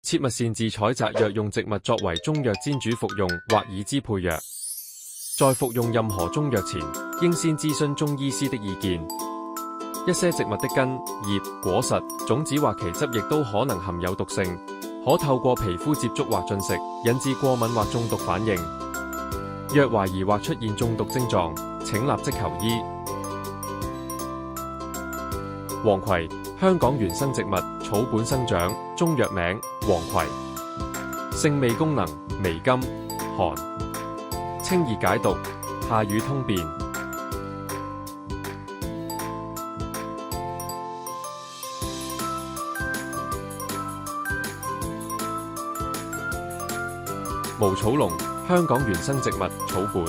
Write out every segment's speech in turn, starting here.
切勿擅自採摘藥用植物作為中藥煎煮服用或以之配藥。在服用任何中藥前，應先諮詢中醫師的意見。一些植物的根、葉、果實、種子或其汁液都可能含有毒性，可透過皮膚接觸或進食，引致過敏或中毒反應。若懷疑或出現中毒症狀，請立即求醫。黃葵，香港原生植物，草本生長，中藥名黃葵。性味功能微甘、寒，清熱解毒，下乳通便。毛草龍，香港原生植物，草本。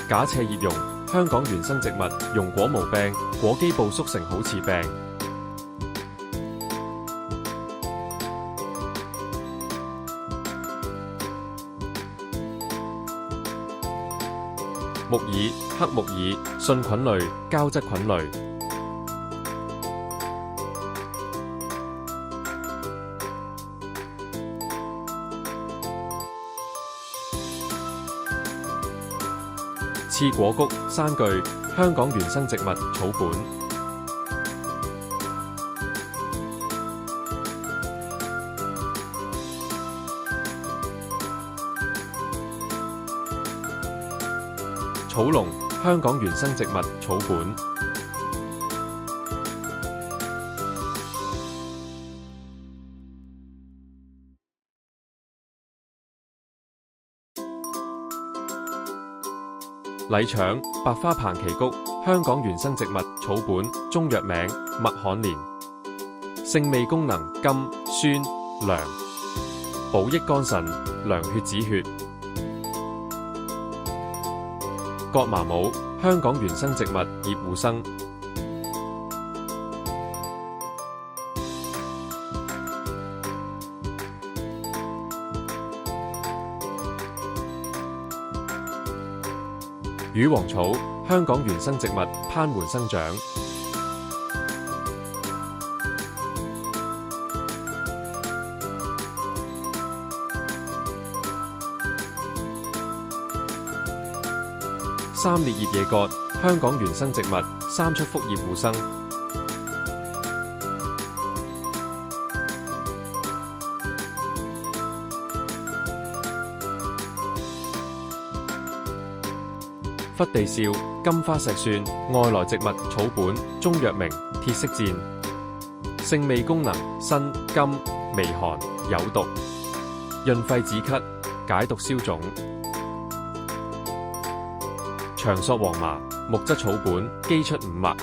假斜葉榕，香港原生植物，榕果無病，果基部縮成好似病。木耳，黑木耳，菌菌類，膠質菌類。刺果菊，山巨，香港原生植物，草本。草龍，香港原生植物，草本。禮腸，白花蟛蜞菊，香港原生植物，草本，中藥名麥旱蓮。性味功能甘、酸、涼，補益肝腎，涼血止血。葛麻母，香港原生植物，葉護生。乳黃草，香港原生植物，攀援生長。三裂葉野葛，香港原生植物，三出腹葉護生。忽地少，金花石蒜，外來植物，草本，中藥名鐵色箭。性味功能辛、甘、微寒，有毒，潤肺止咳，解毒消腫。長索黃麻，木質草本，基出五脈。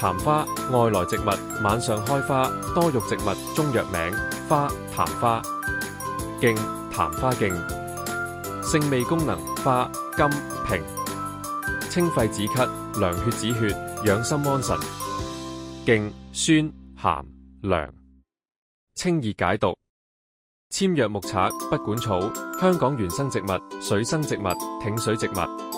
曇花，外來植物，晚上開花，多肉植物，中藥名花、曇花。莖，曇花莖。性味功能花、甘、平，清肺止咳，涼血止血，養心安神。莖，酸、鹹、涼，清熱解毒。簽約木賊，不管草，香港原生植物，水生植物，挺水植物。